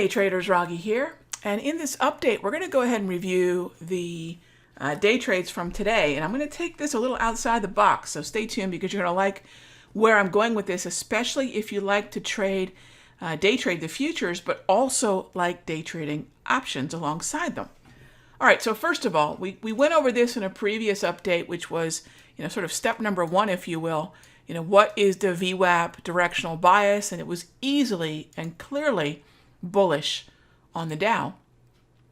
day traders, Raghee here, and in this update we're going to go ahead and review the day trades from today, and I'm going to take this a little outside the box, so stay tuned because you're going to like where I'm going with this, especially if you like to trade day trade the futures but also like day trading options alongside them. All right, so first of all, we went over this in a previous update, which was sort of step number one, if you will. What is the VWAP directional bias? And it was easily and clearly bullish on the Dow.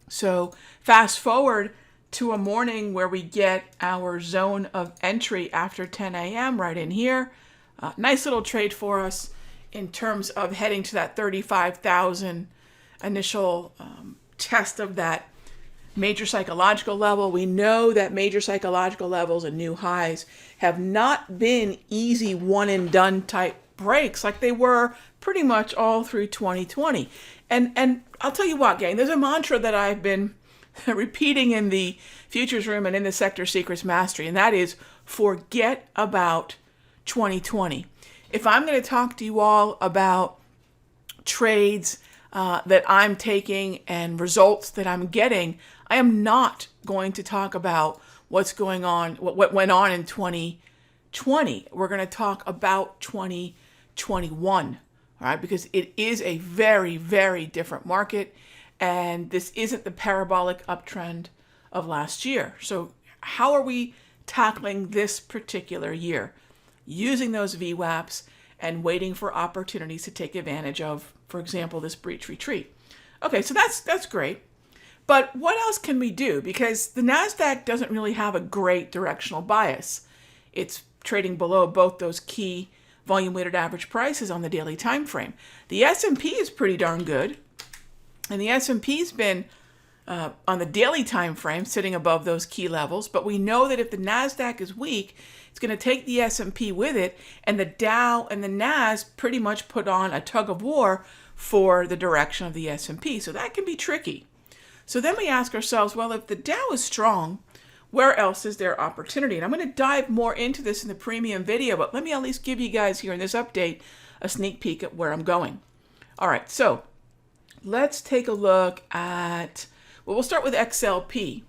So fast forward to a morning where we get our zone of entry after 10 a.m. right in here. Nice little trade for us in terms of heading to that 35,000 initial test of that major psychological level. We know that major psychological levels and new highs have not been easy one and done type breaks like they were pretty much all through 2020. And I'll tell you what, gang, there's a mantra that I've been repeating in the futures room and in the Sector Secrets Mastery, and that is forget about 2020. If I'm going to talk to you all about trades that I'm taking and results that I'm getting, I am not going to talk about what's going on, what went on in 2020. We're going to talk about 2021, all right? Because it is a very, very different market, and this isn't the parabolic uptrend of last year. So how are we tackling this particular year? Using those VWAPs and waiting for opportunities to take advantage of, for example, this breach retreat. Okay, so that's great. But what else can we do? Because the NASDAQ doesn't really have a great directional bias. It's trading below both those key volume weighted average prices on the daily time frame. The S&P is pretty darn good. And the S&P's been on the daily time frame sitting above those key levels. But we know that if the NASDAQ is weak, it's going to take the S&P with it. And the Dow and the NAS pretty much put on a tug of war for the direction of the S&P. So that can be tricky. So then we ask ourselves, well, if the Dow is strong, where else is there opportunity? And I'm going to dive more into this in the premium video, but let me at least give you guys here in this update a sneak peek at where I'm going. All right, so let's take a look at, well, we'll start with XLP.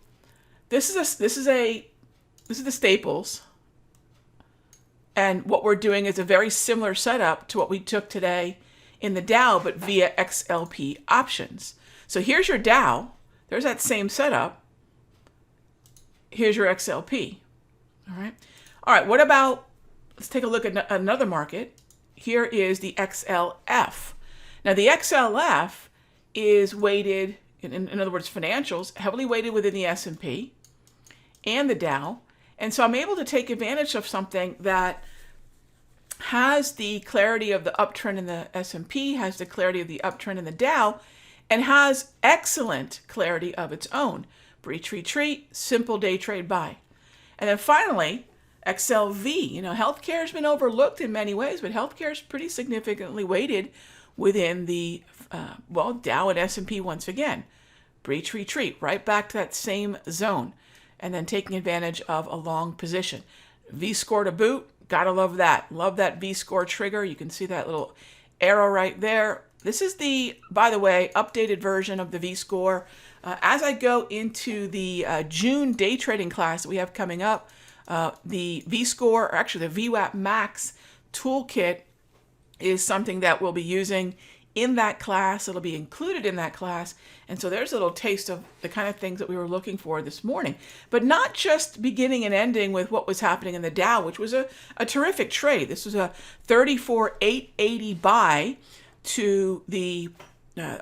This is the staples. And what we're doing is a very similar setup to what we took today in the Dow, but via XLP options. So here's your Dow. There's that same setup. Here's your XLP. All right, what about, let's take a look at another market. Here is the XLF. Now the XLF is weighted, in other words, financials, heavily weighted within the S&P and the Dow. And so I'm able to take advantage of something that has the clarity of the uptrend in the S&P, has the clarity of the uptrend in the Dow, and has excellent clarity of its own. Breach retreat, simple day trade buy. And then finally, XLV. Healthcare has been overlooked in many ways, but healthcare is pretty significantly weighted within the, Dow and S&P once again. Breach retreat, right back to that same zone. And then taking advantage of a long position. V-score to boot, gotta love that. Love that V-score trigger. You can see that little arrow right there. This is the, by the way, updated version of the V-score. As I go into the June day trading class that we have coming up, the V-score, or actually the VWAP Max toolkit is something that we'll be using in that class. It'll be included in that class. And so there's a little taste of the kind of things that we were looking for this morning. But not just beginning and ending with what was happening in the Dow, which was a terrific trade. This was a 34,880 buy to the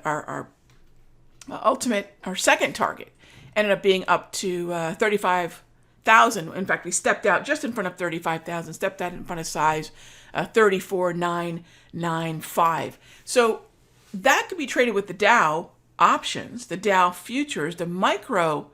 our second target. Ended up being up to 35,000. In fact, we stepped out just in front of 35,000, stepped out in front of size 34,995. So that could be traded with the Dow options, the Dow futures, the micro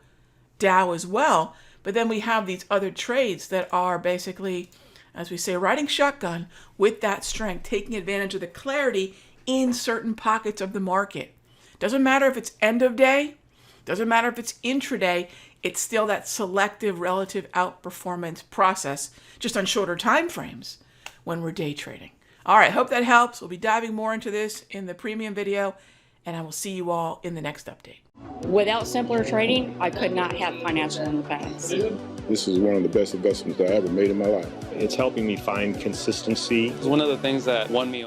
Dow as well. But then we have these other trades that are basically, as we say, riding shotgun with that strength, taking advantage of the clarity in certain pockets of the market. Doesn't matter if it's end of day, doesn't matter if it's intraday, it's still that selective relative outperformance process, just on shorter time frames when we're day trading. All right, hope that helps. We'll be diving more into this in the premium video. and I will see you all in the next update. Without simpler trading, I could not have financial independence. This is one of the best investments I ever made in my life. It's helping me find consistency. It's one of the things that won me